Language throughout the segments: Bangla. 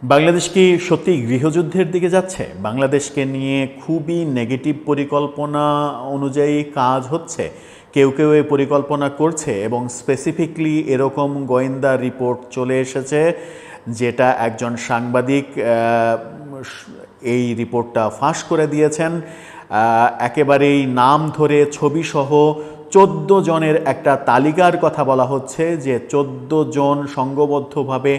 বাংলাদেশ কি সত্যি গৃহযুদ্ধের দিকে যাচ্ছে? বাংলাদেশকে নিয়ে খুবই নেগেটিভ পরিকল্পনা অনুযায়ী কাজ হচ্ছে। কেউ কেউ এই পরিকল্পনা করছে এবং স্পেসিফিকলি এরকম গোয়েন্দা রিপোর্ট চলে এসেছে, যেটা একজন সাংবাদিক এই রিপোর্টটা ফাঁস করে দিয়েছেন। একেবারেই নাম ধরে ছবিসহ 14 জনের একটা তালিকার কথা বলা হচ্ছে, যে 14 জন সংঘবদ্ধভাবে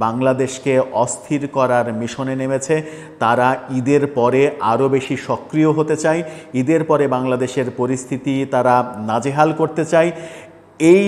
বাংলাদেশকে অস্থির করার মিশনে নেমেছে। তারা ঈদের পরে আরও বেশি সক্রিয় হতে চায়, ঈদের পরে বাংলাদেশের পরিস্থিতি তারা নাজেহাল করতে চায়। এই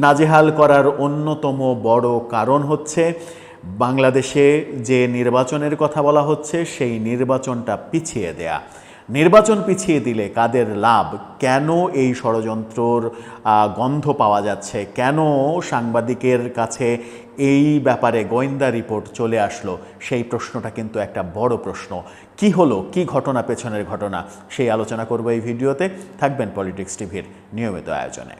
নাজেহাল করার অন্যতম বড় কারণ হচ্ছে বাংলাদেশে যে নির্বাচনের কথা বলা হচ্ছে সেই নির্বাচনটা পিছিয়ে দেয়া। নির্বাচন পিছিয়ে দিলে কাদের লাভ? কেন এই ষড়যন্ত্রর গন্ধ পাওয়া যাচ্ছে? কেন সাংবাদিকের কাছে এই ব্যাপারে গোয়েন্দা রিপোর্ট চলে আসলো? সেই প্রশ্নটা কিন্তু একটা বড় প্রশ্ন। কি হলো, কি ঘটনা, পেছনের ঘটনা, সেই আলোচনা করব এই ভিডিওতে। থাকবেন পলিটিক্স টিভির নিয়মিত আয়োজনে।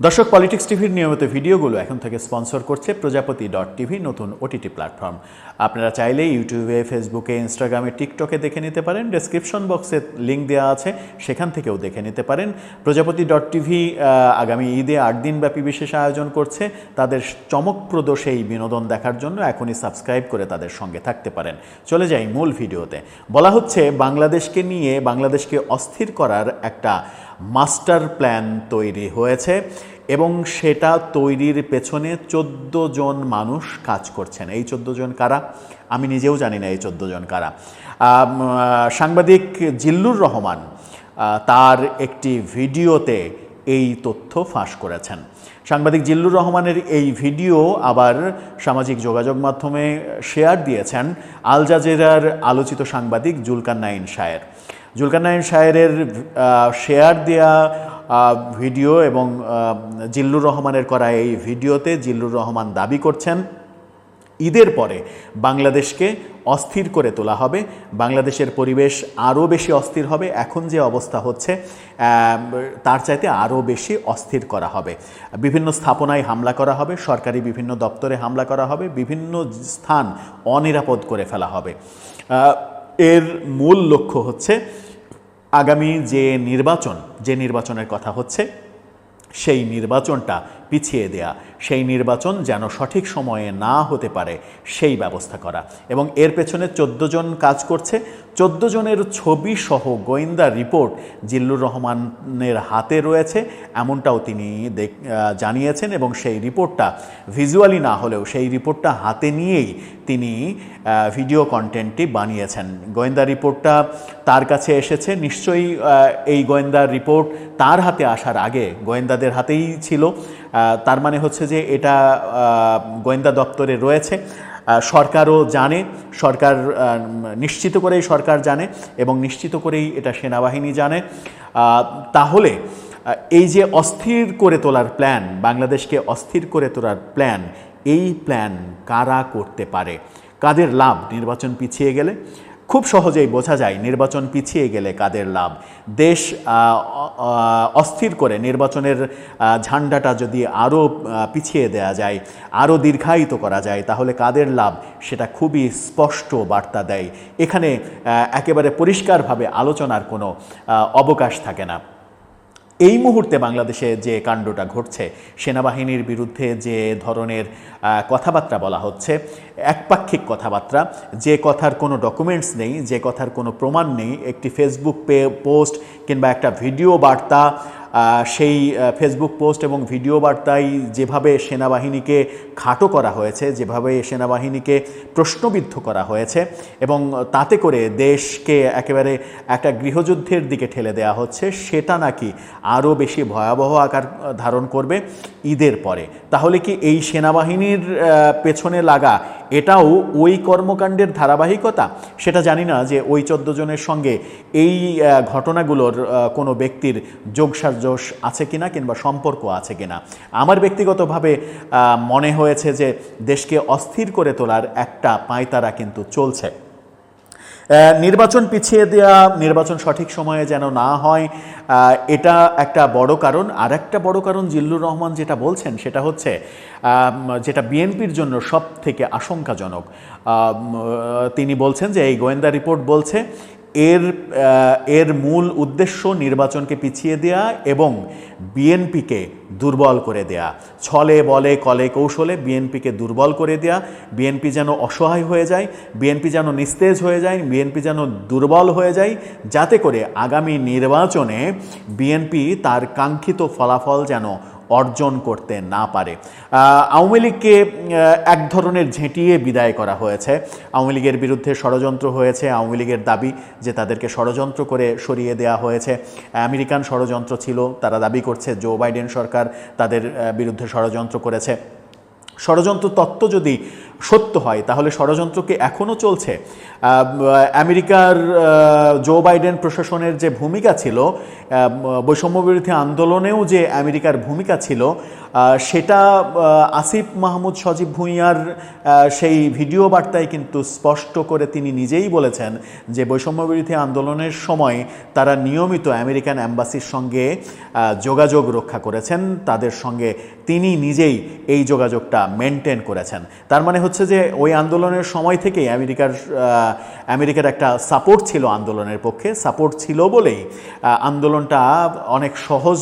দর্শক, পলিটিক্স টিভির নিয়মিত ভিডিওগুলো এখন থেকে স্পন্সর করছে প্রজাপতি.টিভি, নতুন ওটিটি প্ল্যাটফর্ম। আপনারা চাইলে ইউটিউবে, ফেসবুকে, ইনস্টাগ্রামে, টিকটকে দেখে নিতে পারেন। ডেসক্রিপশন বক্সে লিঙ্ক দেওয়া আছে, সেখান থেকেও দেখে নিতে পারেন। প্রজাপতি.টিভি আগামী ঈদে 8 দিনব্যাপী বিশেষ আয়োজন করছে। তাদের চমকপ্রদ সেই বিনোদন দেখার জন্য এখনই সাবস্ক্রাইব করে তাদের সঙ্গে থাকতে পারেন। চলে যাই মূল ভিডিওতে। বলা হচ্ছে বাংলাদেশকে নিয়ে, বাংলাদেশকে অস্থির করার একটা মাস্টার প্ল্যান তৈরি হয়েছে এবং সেটা তৈরির পেছনে 14 জন মানুষ কাজ করছেন। এই 14 জন কারা? আমি নিজেও জানি না এই 14 জন কারা। সাংবাদিক জিল্লুর রহমান তার একটি ভিডিওতে এই তথ্য ফাঁস করেছেন। সাংবাদিক জিল্লুর রহমানের এই ভিডিও আবার সামাজিক যোগাযোগ মাধ্যমে শেয়ার দিয়েছেন আল জাজিরার আলোচিত সাংবাদিক জুলকারনাইন শায়ের। জুলকারনাইন শায়েরের শেয়ার দেয়া ভিডিও এবং জিল্লুর রহমানের করা এই ভিডিওতে জিল্লুর রহমান দাবি করছেন ঈদের পরে বাংলাদেশকে অস্থির করে তোলা হবে, বাংলাদেশের পরিবেশ আরও বেশি অস্থির হবে। এখন যে অবস্থা হচ্ছে তার চাইতে আরও বেশি অস্থির করা হবে। বিভিন্ন স্থাপনায় হামলা করা হবে, সরকারি বিভিন্ন দপ্তরে হামলা করা হবে, বিভিন্ন স্থান অনিরাপদ করে ফেলা হবে। এর মূল লক্ষ্য হচ্ছে আগামী যে নির্বাচনের কথা হচ্ছে সেই নির্বাচনটা পিছিয়ে দেয়া, সেই নির্বাচন যেন সঠিক সময়ে না হতে পারে সেই ব্যবস্থা করা। এবং এর পেছনে 14 জন কাজ করছে। 14 জনের ছবি সহ গোয়েন্দা রিপোর্ট জিল্লুর রহমানের হাতে রয়েছে, এমনটাও তিনি জানিয়েছেন। এবং সেই রিপোর্টটা ভিজুয়ালি না হলেও সেই রিপোর্টটা হাতে নিয়েই তিনি ভিডিও কন্টেন্টটি বানিয়েছেন। গোয়েন্দা রিপোর্টটা তার কাছে এসেছে, নিশ্চয়ই এই গোয়েন্দা রিপোর্ট তার হাতে আসার আগে গোয়েন্দাদের হাতেই ছিল। তার মানে হচ্ছে যে এটা গোয়েন্দা দপ্তরে রয়েছে, সরকারও জানে, সরকার নিশ্চিত করেই সরকার জানে এবং নিশ্চিত করেই এটা সেনাবাহিনী জানে। তাহলে এই যে অস্থির করে তোলার প্ল্যান, বাংলাদেশকে অস্থির করে তোলার প্ল্যান, এই প্ল্যান কারা করতে পারে? কাদের লাভ নির্বাচন পিছিয়ে গেলে? খুব সহজেই বোঝা যায় নির্বাচন পিছিয়ে গেলে কাদের লাভ। দেশ অস্থির করে নির্বাচনের ঝান্ডাটা যদি আরও পিছিয়ে দেয়া যায়, আরও দীর্ঘায়িত করা যায়, তাহলে কাদের লাভ সেটা খুবই স্পষ্ট বার্তা দেয়। এখানে একেবারে পরিষ্কারভাবে আলোচনার কোনো অবকাশ থাকে না। এই মুহূর্তে বাংলাদেশে যে কাণ্ডটা ঘটছে, সেনাবাহিনীর বিরুদ্ধে যে ধরনের কথাবার্তা বলা হচ্ছে, একপাক্ষিক কথাবার্তা, যে কথার কোনো ডকুমেন্টস নেই, যে কথার কোনো প্রমাণ নেই, একটি ফেসবুক পোস্ট কিংবা একটা ভিডিও বার্তা, সেই ফেসবুক পোস্ট এবং ভিডিও বার্তায় যেভাবে সেনাবাহিনীকে খাটো করা হয়েছে, যেভাবে সেনাবাহিনীকে প্রশ্নবিদ্ধ করা হয়েছে এবং তাতে করে দেশকে একেবারে একটা গৃহযুদ্ধের দিকে ঠেলে দেওয়া হচ্ছে, সেটা নাকি আরও বেশি ভয়াবহ আকার ধারণ করবে ঈদের পরে। তাহলে কি এই সেনাবাহিনীর পেছনে লাগা এটাও ওই কর্মকাণ্ডের ধারাবাহিকতা? সেটা জানি না যে ওই 14 জনের সঙ্গে এই ঘটনাগুলোর কোনো ব্যক্তির যোগসাজশ আছে কিনা কিংবা সম্পর্ক আছে কিনা। আমার ব্যক্তিগতভাবে মনে হয়েছে যে দেশকে অস্থির করে তোলার একটা পাঁয়তারা কিন্তু চলছে। নির্বাচন পিছিয়ে দেওয়া, নির্বাচন সঠিক সময়ে যেন না হয়, এটা একটা বড় কারণ। আর একটা বড় কারণ জিল্লুর রহমান যেটা বলছেন সেটা হচ্ছে যেটা বিএনপির জন্য সব থেকে আশঙ্কাজনক। তিনি বলছেন যে এই গোয়েন্দা রিপোর্ট বলছে এর মূল উদ্দেশ্য নির্বাচনকে পিছিয়ে দেয়া এবং বিএনপিকে দুর্বল করে দেয়া, ছলে বলে কলে কৌশলে বিএনপিকে দুর্বল করে দেয়া, বিএনপি যেন অসহায় হয়ে যায়, বিএনপি যেন নিস্তেজ হয়ে যায়, বিএনপি যেন দুর্বল হয়ে যায়, যাতে করে আগামী নির্বাচনে বিএনপি তার কাঙ্ক্ষিত ফলাফল যেন অর্জন করতে না পারে। আওয়ামী লীগকে এক ধরনের ঝেঁটিয়ে বিদায় করা হয়েছে। আওয়ামী লীগের বিরুদ্ধে ষড়যন্ত্র হয়েছে। আওয়ামী লীগের দাবি যে তাদেরকে ষড়যন্ত্র করে সরিয়ে দেওয়া হয়েছে, আমেরিকান ষড়যন্ত্র ছিল। তারা দাবি করছে জো বাইডেন সরকার তাদের বিরুদ্ধে ষড়যন্ত্র করেছে। ষড়যন্ত্র তত্ত্ব যদি সত্য হয় তাহলে ষড়যন্ত্র কি এখনও চলছে? আমেরিকার জো বাইডেন প্রশাসনের যে ভূমিকা ছিল, বৈষম্যবিরোধী আন্দোলনেও যে আমেরিকার ভূমিকা ছিল, সেটা আসিফ মাহমুদ সজীব ভুঁইয়ার সেই ভিডিও বার্তায় কিন্তু স্পষ্ট করে তিনি নিজেই বলেছেন যে বৈষম্যবিরোধী আন্দোলনের সময় তারা নিয়মিত আমেরিকান অ্যাম্বাসির সঙ্গে যোগাযোগ রক্ষা করেছেন, তাদের সঙ্গে তিনি নিজেই এই যোগাযোগটা মেনটেন করেছেন। তার মানে হচ্ছে যে ওই আন্দোলনের সময় থেকেই আমেরিকার একটা সাপোর্ট ছিল আন্দোলনের পক্ষে। সাপোর্ট ছিল বলেই আন্দোলনটা অনেক সহজ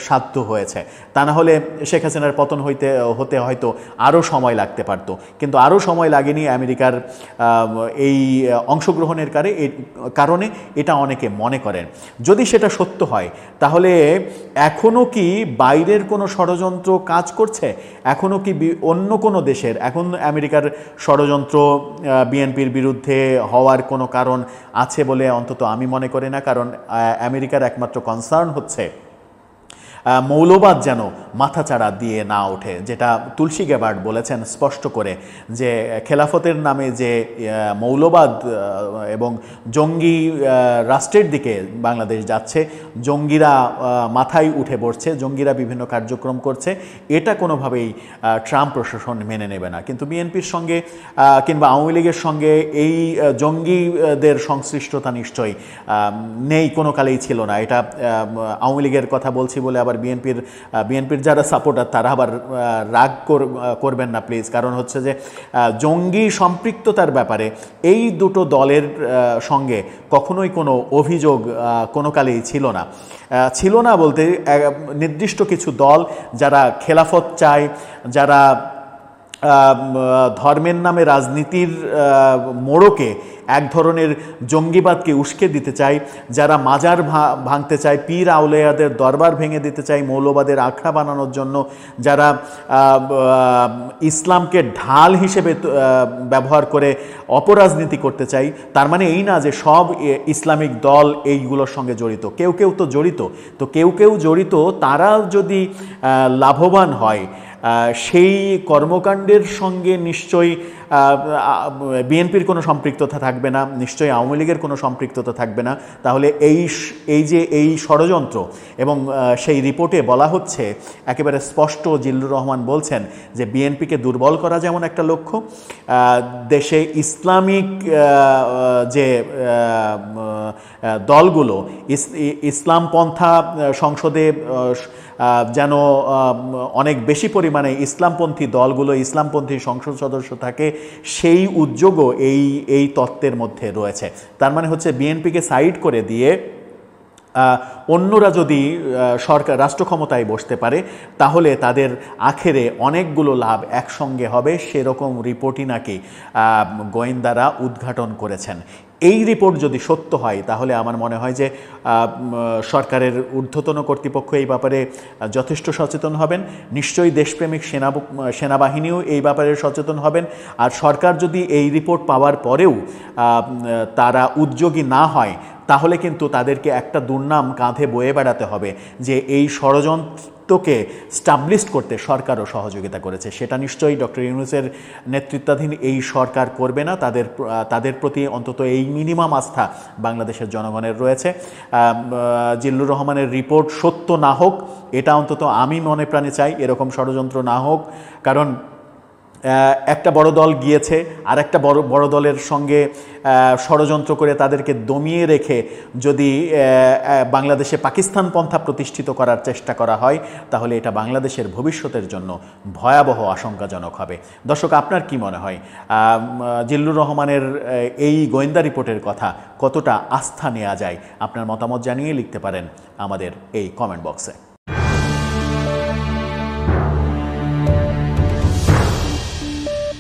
সাধ্য হয়েছে। তা না হলে শেখ হাসিনার পতন হতে হয়তো আরও সময় লাগতে পারত, কিন্তু আরও সময় লাগেনি। আমেরিকার এই অংশগ্রহণের কারণে এটা অনেকে মনে করেন। যদি সেটা সত্য হয় তাহলে এখনও কি বাইরের কোনো ষড়যন্ত্র কাজ করছে? এখনও কি অন্য কোনো দেশের, এখন আমেরিকার ষড়যন্ত্র বিএনপির বিরুদ্ধে হওয়ার কোনো কারণ আছে বলে অন্তত আমি মনে করি না। কারণ আমেরিকার একমাত্র কনসার্ন হচ্ছে মৌলবাদ যেন মাথাচাড়া দিয়ে না ওঠে, যেটা তুলসী গ্যাবার্ড বলেছেন স্পষ্ট করে যে খেলাফতের নামে যে মৌলবাদ এবং জঙ্গি রাষ্ট্রের দিকে বাংলাদেশ যাচ্ছে, জঙ্গিরা মাথায় উঠে পড়ছে, জঙ্গিরা বিভিন্ন কার্যক্রম করছে, এটা কোনোভাবেই ট্রাম্প প্রশাসন মেনে নেবে না। কিন্তু বিএনপির সঙ্গে কিংবা আওয়ামী লীগের সঙ্গে এই জঙ্গিদের সংশ্লিষ্টতা নিশ্চয়ই নেই, কোনো কালেই ছিল না। এটা আওয়ামী লীগের কথা বলছি বলে আবার বিএনপির যারা সাপোর্টার তারা আবার রাগ করবেন না প্লিজ। কারণ হচ্ছে যে জঙ্গি সম্পৃক্ততার ব্যাপারে এই দুটো দলের সঙ্গে কখনোই কোনো অভিযোগ কোনো কালেই ছিল না বলতে নির্দিষ্ট কিছু দল যারা খেলাফত চায়, যারা ধর্মের নামে রাজনীতির মোড়কে এক ধরনের জঙ্গিবাদকে উস্কে দিতে চায়, যারা মাজার ভাঙতে চায়, পীর আউলিয়াদের দরবার ভেঙে দিতে চায় মৌলবাদের আখড়া বানানোর জন্য, যারা ইসলামকে ঢাল হিসেবে ব্যবহার করে অপরাজনীতি করতে চায়। তার মানে এই না যে সব ইসলামিক দল এইগুলোর সঙ্গে জড়িত, কেউ কেউ তো জড়িত। তো কেউ কেউ জড়িত, তারা যদি লাভবান হয় সেই কর্মকাণ্ডের সঙ্গে নিশ্চয়ই বিএনপির কোনো সম্পৃক্ততা থাকবে না, নিশ্চয়ই আওয়ামী লীগের কোনো সম্পৃক্ততা থাকবে না। তাহলে এই ষড়যন্ত্র এবং সেই রিপোর্টে বলা হচ্ছে একেবারে স্পষ্ট, জিল্লুর রহমান বলছেন যে বিএনপিকে দুর্বল করা যেমন একটা লক্ষ্য, দেশে ইসলামিক যে দলগুলো ইসলামপন্থা সংসদে যেন অনেক বেশি পরিমাণে ইসলামপন্থী দলগুলো, ইসলামপন্থী সংসদ সদস্য থাকে, সেই উদ্যোগও এই তত্ত্বের মধ্যে রয়েছে। তার মানে হচ্ছে বিএনপিকে সাইড করে দিয়ে অন্যরা যদি রাষ্ট্র ক্ষমতায় বসতে পারে তাহলে তাদের আখেরে অনেকগুলো লাভ একসঙ্গে হবে, সেরকম রিপোর্টই নাকি গোয়েন্দারা উদ্ঘাটন করেছেন। এই রিপোর্ট যদি সত্য হয় তাহলে আমার মনে হয় যে সরকারের ঊর্ধ্বতন কর্তৃপক্ষ এই ব্যাপারে যথেষ্ট সচেতন হবেন। নিশ্চয়ই দেশপ্রেমিক সেনাবাহিনীও এই ব্যাপারে সচেতন হবেন। আর সরকার যদি এই রিপোর্ট পাওয়ার পরেও তারা উদ্যোগী না হয় তাহলে কিন্তু তাদেরকে একটা দুর্নাম কাঁধে বয়ে বেড়াতে হবে যে এই ষড়যন্ত্রকে স্টাবলিশ করতে সরকারও সহযোগিতা করেছে। সেটা নিশ্চয়ই ডক্টর ইউনূসের নেতৃত্বাধীন এই সরকার করবে না। তাদের প্রতি অন্তত এই মিনিমাম আস্থা বাংলাদেশের জনগণের রয়েছে। জিল্লুর রহমানের রিপোর্ট সত্য না হোক, এটা অন্তত আমি মনে প্রাণে চাই, এরকম ষড়যন্ত্র না হোক। কারণ একটা বড় দল গিয়েছে আর একটা বড় দলের সঙ্গে ষড়যন্ত্র করে তাদেরকে দমিয়ে রেখে যদি বাংলাদেশে পাকিস্তান পন্থা প্রতিষ্ঠিত করার চেষ্টা করা হয় তাহলে এটা বাংলাদেশের ভবিষ্যতের জন্য ভয়াবহ আশঙ্কাজনক হবে। দর্শক, আপনার কি মনে হয় জিল্লুর রহমানের এই গোয়েন্দা রিপোর্টের কথা কতটা আস্থা নেওয়া যায়? আপনার মতামত জানিয়ে লিখতে পারেন আমাদের এই কমেন্ট বক্সে।